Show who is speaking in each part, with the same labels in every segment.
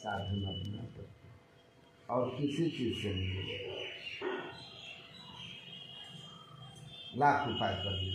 Speaker 1: साधन अपना करते और किसी चीज़ से नहीं, लाख उपाय कर लिए।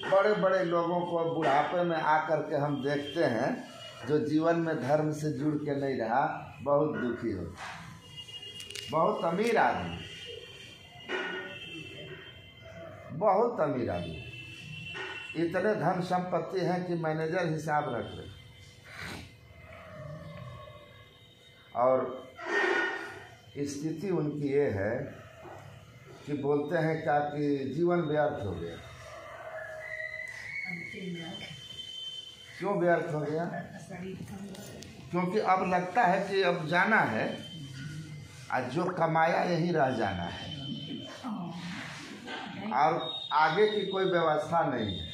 Speaker 1: बड़े बड़े लोगों को बुढ़ापे में आकर के हम देखते हैं जो जीवन में धर्म से जुड़ के नहीं रहा, बहुत दुखी होता, बहुत अमीर आदमी, बहुत अमीर आदमी, इतने धन संपत्ति हैं कि मैनेजर हिसाब रख रहे, और स्थिति उनकी ये है कि बोलते हैं क्या कि जीवन व्यर्थ हो गया। क्यों व्यर्थ हो गया? क्योंकि अब लगता है कि अब जाना है, आज जो कमाया यही रह जाना है, और आगे की कोई व्यवस्था नहीं है।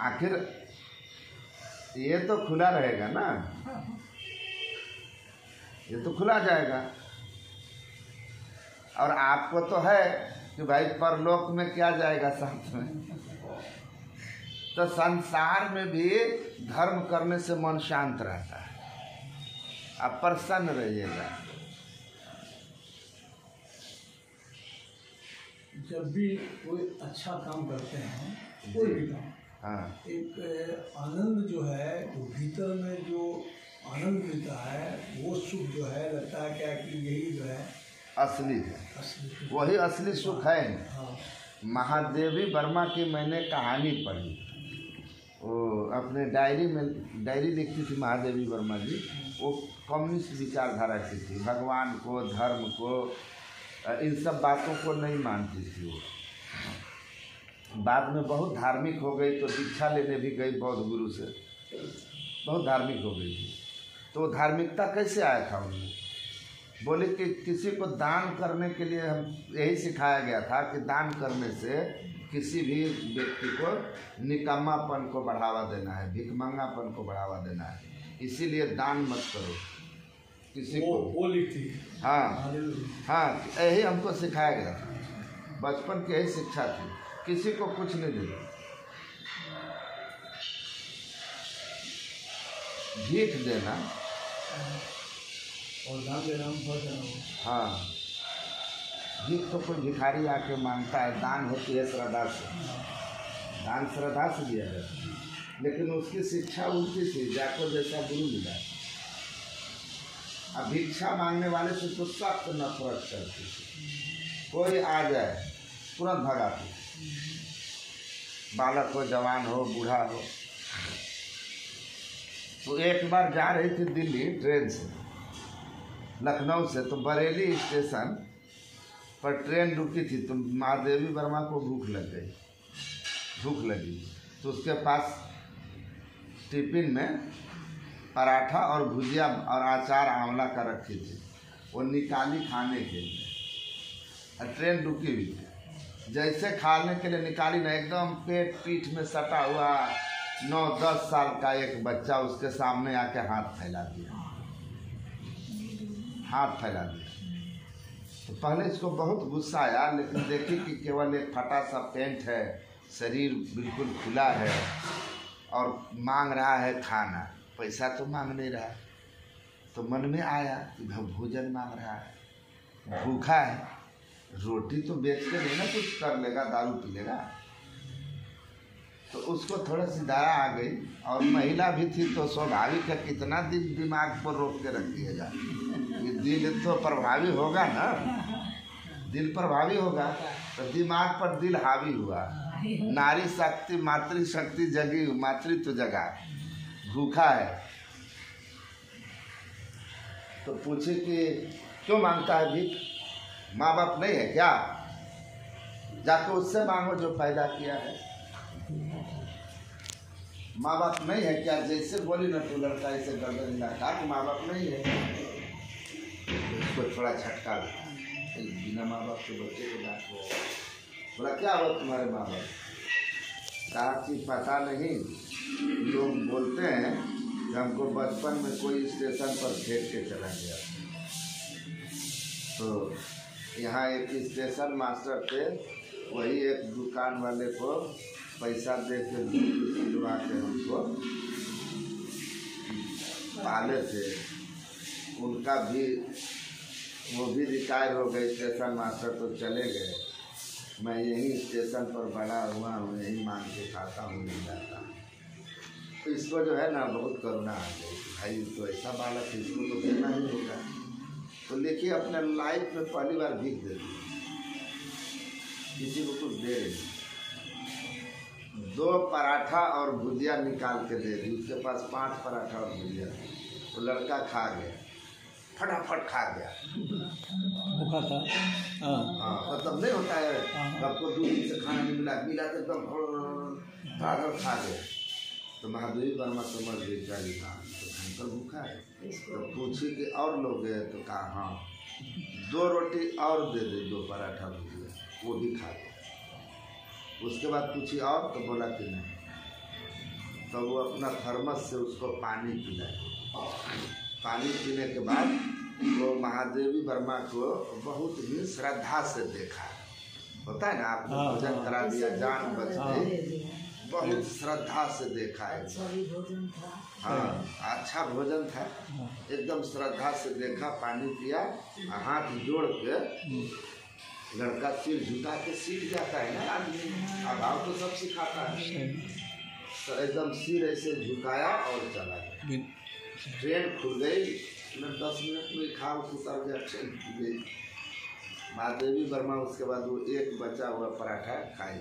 Speaker 1: आखिर ये तो खुला रहेगा ना, ये तो खुला जाएगा। और आपको तो है कि भाई परलोक में क्या जाएगा साथ में, तो संसार में भी धर्म करने से मन शांत रहता है, आप प्रसन्न रहिएगा।
Speaker 2: जब भी कोई अच्छा काम करते हैं, कोई भी काम,
Speaker 1: हाँ,
Speaker 2: एक आनंद जो है वो भीतर में जो आनंद मिलता है, वो सुख जो है लगता है क्या कि यही जो है
Speaker 1: असली है,
Speaker 2: असली,
Speaker 1: वही असली सुख है।
Speaker 2: हाँ।
Speaker 1: महादेवी वर्मा की मैंने कहानी पढ़ी, वो अपने डायरी लिखती थी महादेवी वर्मा जी। वो कम्युनिस्ट विचारधारा की थी, भगवान को, धर्म को, इन सब बातों को नहीं मानती थी वो। बाद में बहुत धार्मिक हो गई, तो दीक्षा लेने भी गई बौद्ध गुरु से, बहुत धार्मिक हो गई थी। तो धार्मिकता कैसे आया था उन्हें? बोले कि किसी को दान करने के लिए हम यही सिखाया गया था कि दान करने से किसी भी व्यक्ति को निकम्मापन को बढ़ावा देना है, भिखमंगापन को बढ़ावा देना है, इसीलिए दान मत करो किसी को।
Speaker 2: वो लिखती,
Speaker 1: हाँ हाँ, यही हमको सिखाया गया था, बचपन की यही शिक्षा थी, किसी को कुछ नहीं देना, भीख देना
Speaker 2: और दान देना हम फर्ज है।
Speaker 1: हाँ, भीख तो कोई भिखारी आके मांगता है, दान होती है श्रद्धा से, दान श्रद्धा से दिया जाता है। लेकिन उसकी शिक्षा उल्टी थी, जाको जैसा गुरु मिला। अब भिक्षा मांगने वाले से तो सख्त नफरत करती थी, कोई आ जाए तुरंत भगाती, बालक हो, जवान हो, बूढ़ा हो। तो एक बार जा रही थी दिल्ली ट्रेन से, लखनऊ से, तो बरेली स्टेशन पर ट्रेन रुकी थी, तो महादेवी वर्मा को भूख लगी, तो उसके पास टिफिन में पराठा और भुजिया और अचार आंवला का रखी थी, वो निकाली खाने के लिए, और ट्रेन रुकी हुई थी। जैसे खाने के लिए निकाली ना, एकदम पेट पीठ में सटा हुआ 9-10 साल का एक बच्चा उसके सामने आके हाथ फैला दिया। तो पहले इसको बहुत गुस्सा आया, लेकिन देखी कि केवल एक फटा सा पेंट है, शरीर बिल्कुल खुला है और मांग रहा है खाना, पैसा तो मांग नहीं रहा। तो मन में आया कि भोजन मांग रहा है, भूखा है, रोटी तो बेच के नहीं ना कुछ कर लेगा, दारू पी लेगा। तो उसको थोड़ा सी दया आ गई, और महिला भी थी, तो स्वाभाविक है, कितना दिन दिमाग पर रोक के रख दिएगा, दिल तो प्रभावी होगा ना, दिल प्रभावी होगा, तो दिमाग पर दिल हावी हुआ। नारी शक्ति, मातृशक्ति जगी, मातृत्व जगा, भूखा है। तो पूछे कि क्यों मांगता है भीख, माँ बाप नहीं है क्या? जाके उससे मांगो जो पैदा किया है। माँ बाप नहीं है क्या? जैसे बोली ना तो लड़का ऐसे गर्दन हिलाता कि माँ बाप नहीं है। उसको थोड़ा झटका लगा, बिना माँ बाप के बच्चे को डांट रहे। बोला क्या हुआ तुम्हारे माँ बाप? कहा कि पता नहीं, लोग बोलते हैं कि हमको बचपन में कोई स्टेशन पर फेंक के चला गया। तो यहाँ एक स्टेशन मास्टर थे, वही एक दुकान वाले को पैसा दे के दिलवा के हमको पाले थे, उनका भी वो भी रिटायर हो गए स्टेशन मास्टर, तो चले गए। मैं यहीं स्टेशन पर बड़ा हुआ हूँ, यहीं मांग के खाता हूँ, मिल जाता। तो इसको जो है ना बहुत करुणा आ गई, भाई तो ऐसा बालक है, इसको तो देना ही होगा। तो लेकिन अपने लाइफ में पहली बार भीख दे दी, किसी को कुछ दे रही, 2 पराठा और भुजिया निकाल के दे दी। उसके पास 5 पराठा और भुजिया, तो लड़का खा गया, फटाफट खा गया,
Speaker 2: भूखा था।
Speaker 1: हाँ मतलब नहीं होता है, आपको 2 दिन से खाना नहीं मिला तो एकदम फटाफट खा गया। तो महादेवी वर्मा समझ गई चाली हाँ तो भयंकर भूखा है। तो पूछी कि और लोग गए, तो कहा हाँ, 2 रोटी और दे दे, 2 पराठा भुजिया, वो भी खा गया। उसके बाद पूछी और, तो बोला कि नहीं। तो वो अपना थर्मस से उसको पानी पिलाया। पानी पीने के बाद वो महादेवी वर्मा को बहुत ही श्रद्धा से देखा। होता है ना, आपने भोजन करा दिया, जान बच गई, बहुत श्रद्धा से देखा है। हाँ अच्छा भोजन था, एकदम श्रद्धा से देखा, पानी पिया, हाथ जोड़ के लड़का सिर झुका के सीख जाता है ना आदमी, अभाव तो सब सिखाता है। तो एकदम सिर ऐसे झुकाया और चला गया। ट्रेन खुल गई, 10 मिनट में खाओ उतर गया, ट्रेन खुल गई। महादेवी वर्मा उसके बाद वो एक बचा हुआ पराठा खाई।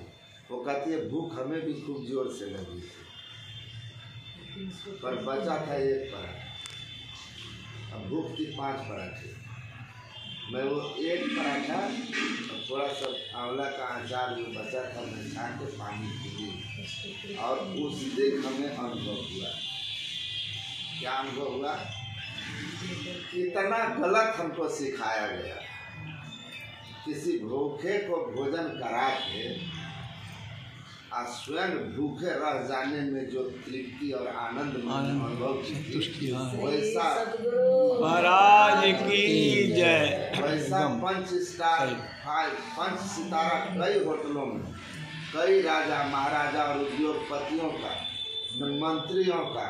Speaker 1: वो कहती है भूख हमें भी खूब जोर से लगी थी, पर बचा था 1 पराठा, अब भूख थी 5 पराठे। मैं वो 1 पराठा थोड़ा सा आंवला का अचार जो बचा था, मैं खा के पानी पी, और उस दिन हमें अनुभव हुआ। क्या अनुभव हुआ? इतना गलत हमको सिखाया गया। किसी भूखे को भोजन करा के स्वयं भूखे रह जाने में जो तृप्ति और आनंद अनुभव की, वैसा
Speaker 2: महाराज की जय।
Speaker 1: वैसा 5 सितारा कई होटलों में कई राजा महाराजा और उद्योगपतियों का, मंत्रियों का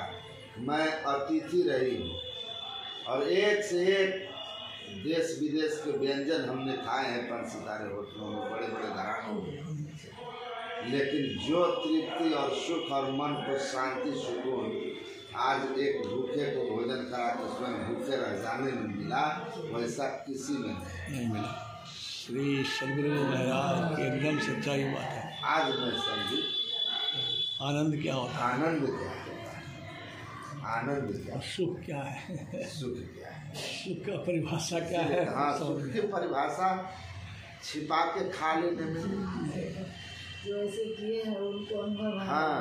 Speaker 1: मैं अतिथि रही हूँ, और एक से एक देश विदेश के व्यंजन हमने खाए हैं 5 सितारे होटलों में, बड़े बड़े घरानों में। लेकिन जो तृप्ति और सुख और मन को शांति सुकून आज एक भूखे को भोजन करा के स्वयं भूखे रह जाने में मिला, वैसा किसी में नहीं मिला।
Speaker 2: श्री सदगुरु महाराज की एकदम सच्चाई बात है।
Speaker 1: आज मैं समझी
Speaker 2: आनंद क्या होता है,
Speaker 1: आनंद क्या होता है, आनंद क्या,
Speaker 2: सुख क्या है,
Speaker 1: सुख क्या है,
Speaker 2: सुख का परिभाषा क्या है।
Speaker 1: हाँ सुख की परिभाषा छिपा के खा लेने में
Speaker 3: जो ऐसे किए हैं उनको अनुभव।
Speaker 1: हाँ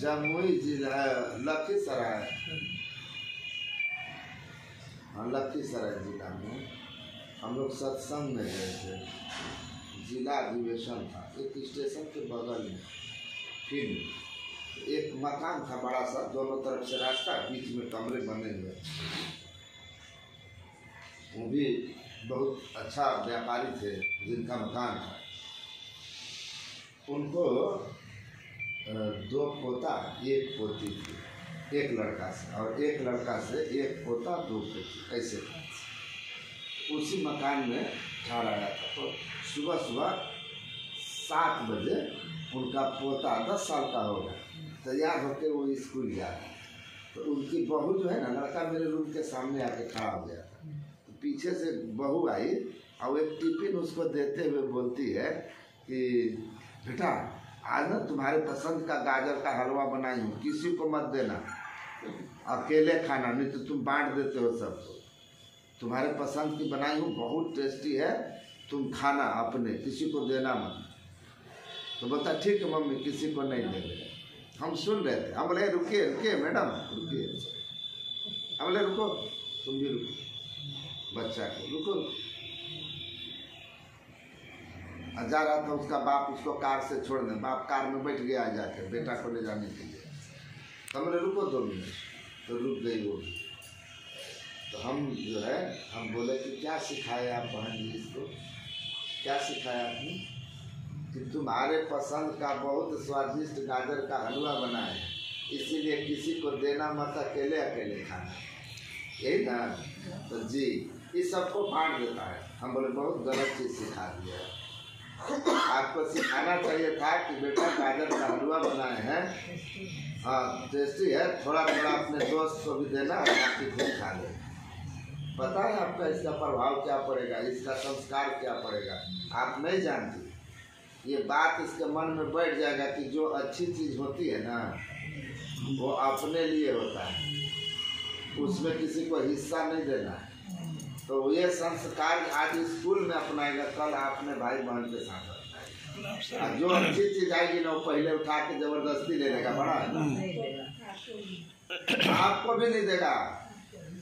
Speaker 1: जमुई जिला लखीसराय, हाँ लखीसराय जिला में हम लोग सत्संग में गए थे। जिला अधिवेशन था, एक स्टेशन के बगल में फिर एक मकान था बड़ा सा, दोनों तरफ से रास्ता, बीच में कमरे बने हुए। वो भी बहुत अच्छा व्यापारी थे जिनका मकान था। उनको 2 पोता 1 पोती थी, एक लड़का से, और एक लड़का से 1 पोता 2 पोती, ऐसे उसी मकान में ठहराया था। तो सुबह सुबह 7 बजे उनका पोता 10 साल का होगा, तैयार होकर वो स्कूल जा रहा। तो उनकी बहू जो है ना, लड़का मेरे रूम के सामने आके खड़ा हो गया था। तो पीछे से बहू आई और एक टिफिन उसको देते हुए बोलती है कि बेटा आज ना तुम्हारे पसंद का गाजर का हलवा बनाई हूँ, किसी को मत देना, अकेले खाना, नहीं तो तुम बांट देते हो सबको। तुम्हारे पसंद की बनाई हूँ, बहुत टेस्टी है, तुम खाना अपने, किसी को देना मत। तो बोलता ठीक है मम्मी, किसी को नहीं देंगे। हम सुन रहे थे, हम बोले रुकिए रुकिए मैडम रुकिए, हम बोले रुको, तुम भी रुको, बच्चा को रुको। जा रहा था उसका बाप, उसको कार से छोड़ने, बाप कार में बैठ गया जाके बेटा को ले जाने के लिए। तो हमने रुको 2 मिनट, तो रुक गई वो। तो हम जो है हम बोले कि क्या सिखाया आप बहन जी इसको, क्या सिखाया आपने? कि तुम्हारे पसंद का बहुत स्वादिष्ट गाजर का हलवा बनाए, इसीलिए किसी को देना मत, अकेले अकेले खाना, यही ना। तो जी इस सबको बांट देता है। हम बोले बहुत गलत चीज़ सिखा दिया है। आपको सिखाना चाहिए था कि बेटा गाजर का हलवा बनाए हैं, हाँ टेस्टी है, थोड़ा थोड़ा अपने दोस्त को भी देना और बाकी खुद खा ले। पता है आपका इसका प्रभाव क्या पड़ेगा, इसका संस्कार क्या पड़ेगा, आप नहीं जानती। ये बात इसके मन में बैठ जाएगा कि जो अच्छी चीज़ होती है ना वो अपने लिए होता है, उसमें किसी को हिस्सा नहीं देना है। तो ये संस्कार आज स्कूल में अपनाएगा, कल अपने भाई बहन के साथ अपनाएगा। जो अच्छी चीज आएगी ना वो पहले उठा के जबरदस्ती ले लेगा, बड़ा है ना, आपको भी नहीं देगा,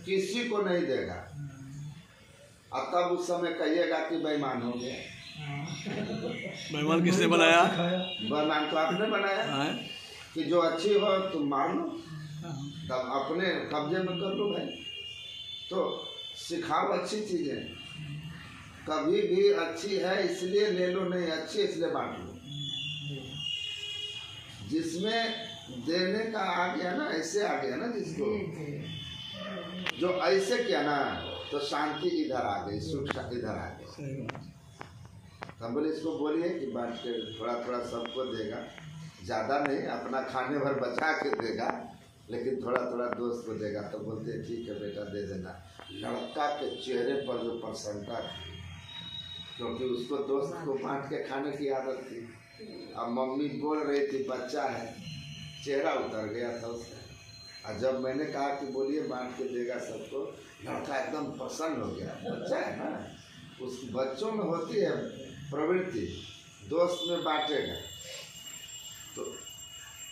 Speaker 1: किसी को नहीं देगा। और तब उस समय कहिएगा कि बेईमान हो गया।
Speaker 4: बेईमान किसने बनाया?
Speaker 1: बेईमान तो आपने बनाया कि जो अच्छी हो तुम मार लो, तब अपने कब्जे में कर लो भाई। तो सिखाओ अच्छी चीजें, कभी भी अच्छी है इसलिए ले लो, नहीं अच्छी इसलिए बांट लो। जिसमें देने का आ गया ना, ऐसे आ गया ना जिसको, जो ऐसे किया ना तो शांति इधर आ गई, सुख इधर आ गई। हम बोले इसको बोलिए कि बांट के थोड़ा थोड़ा सबको देगा, ज़्यादा नहीं, अपना खाने भर बचा के देगा, लेकिन थोड़ा थोड़ा दोस्त को देगा। तो बोलते ठीक है बेटा दे देना। लड़का के चेहरे पर जो प्रसन्नता थी, क्योंकि उसको दोस्त को बांट के खाने की आदत थी। अब मम्मी बोल रही थी बच्चा है, चेहरा उतर गया था उसका। और जब मैंने कहा कि बोलिए बांट के देगा सबको, लड़का एकदम प्रसन्न हो गया। बच्चा है ना, उस बच्चों में होती है प्रवृत्ति, दोस्त में बांटेगा। तो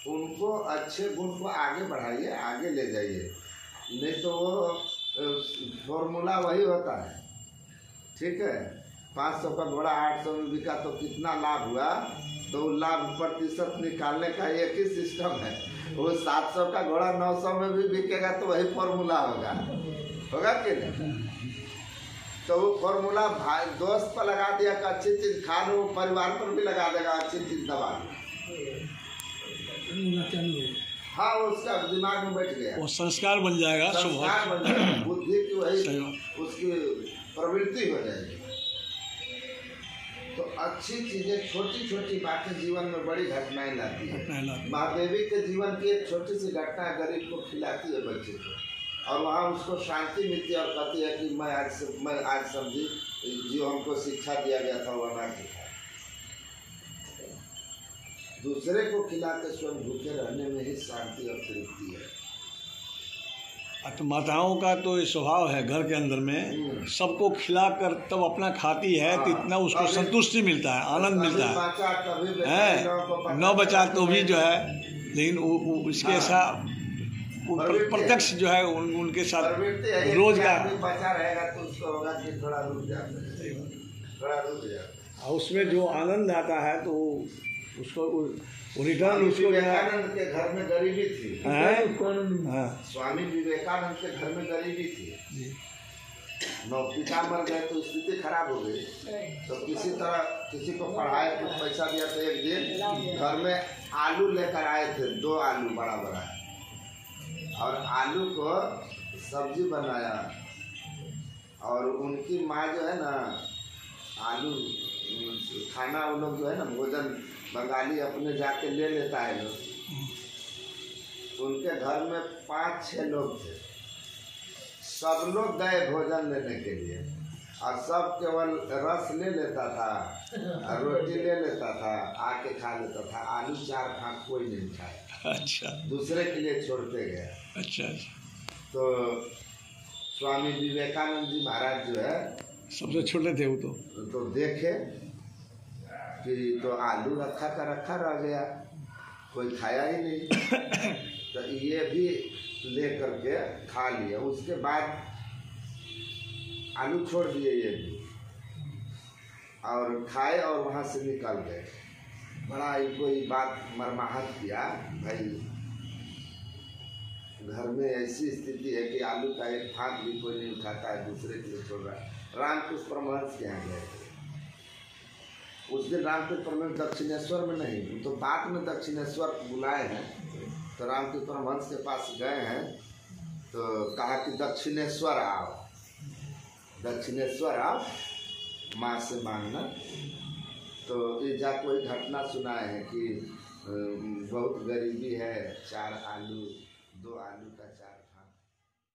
Speaker 1: उनको अच्छे गुण को आगे बढ़ाइए, आगे ले जाइए, नहीं तो वो फॉर्मूला वही होता है। ठीक है, 500 का घोड़ा 800 में बिका तो कितना लाभ हुआ, तो लाभ प्रतिशत निकालने का एक ही सिस्टम है। वो 700 का घोड़ा 900 में भी बिकेगा तो वही फॉर्मूला होगा कि नहीं। तो वो फॉर्मूला भाई दोस्त पर लगा दिया कि अच्छी चीज़ खा लो, परिवार पर भी लगा देगा अच्छी चीज़ दबा लो। हाँ उसका दिमाग में बैठ गया,
Speaker 4: वो संस्कार बन जाएगा,
Speaker 1: संस्कार बन जाएगा, बुद्धि की वही उसकी प्रवृत्ति हो जाएगी। तो अच्छी चीजें, छोटी छोटी बातें जीवन में बड़ी घटनाएं लाती है। महादेवी के जीवन की एक छोटी सी घटना गरीब को खिलाती है बच्चे को, और वहाँ उसको शांति मिलती है और कहती है कि मैं आज समझी जो हमको शिक्षा दिया गया था वो अनाज खाया। दूसरे को खिला के स्वयं भूखे रहने में ही शांति और तृप्ति है।
Speaker 4: तो माताओं का तो ये स्वभाव है, घर के अंदर में सबको खिलाकर तब अपना खाती है तो इतना उसको संतुष्टि मिलता है, आनंद मिलता है। न बचा तो भी जो है, लेकिन इसके ऐसा प्रत्यक्ष जो है उनके साथ रोज का
Speaker 1: बचा रहेगा तो उसको होगा कि थोड़ा रुक जाता।
Speaker 4: और उसमें जो आनंद आता है तो उसको रिटर्न उसको
Speaker 1: विवेकानंद के घर में गरीबी थी। स्वामी विवेकानंद के घर में गरीबी थी। पिता मर गए तो स्थिति खराब हो गई, तो किसी तरह किसी को पढ़ाए, कुछ पैसा दिया। तो एक दिन घर में आलू लेकर आए थे, 2 आलू बड़ा बड़ा, और आलू को सब्जी बनाया। और उनकी माँ जो है ना, आलू खाना वो लोग जो है ना, भोजन बंगाली अपने जाके ले लेता है लोग। उनके घर में 5-6 लोग थे, सब लोग गए भोजन लेने के लिए, और सब केवल रस ले लेता था और रोटी ले लेता था, आके खा लेता था। आलू 4 भाग कोई नहीं खाया।
Speaker 4: अच्छा,
Speaker 1: दूसरे के लिए छोड़ते गए।
Speaker 4: अच्छा।
Speaker 1: तो स्वामी विवेकानंद जी महाराज जो है,
Speaker 4: सबसे छोटे थे वो,
Speaker 1: तो देखे कि तो आलू रखा का रखा रह गया, कोई खाया ही नहीं। तो ये भी ले करके खा लिया। उसके बाद आलू छोड़ दिए ये भी, और खाए और वहाँ से निकल गए। बड़ा इनको ये बात मरमाहत किया, भाई घर में ऐसी स्थिति है कि आलू का एक भाग भी कोई नहीं उठाता है, दूसरे के लिए छोड़ रहा है। रामकृष्ण परमहंस के यहाँ गए थे उस दिन। रामकृष्ण परमहंस दक्षिणेश्वर में नहीं, तो बाद में दक्षिणेश्वर बुलाए हैं, तो रामकृष्ण परमहंस के पास गए हैं तो कहा कि दक्षिणेश्वर आओ, दक्षिणेश्वर आओ, माँ से मांगना। तो ये जा कोई घटना सुनाए हैं कि बहुत गरीबी है, 4 आलू 2 आलू का 4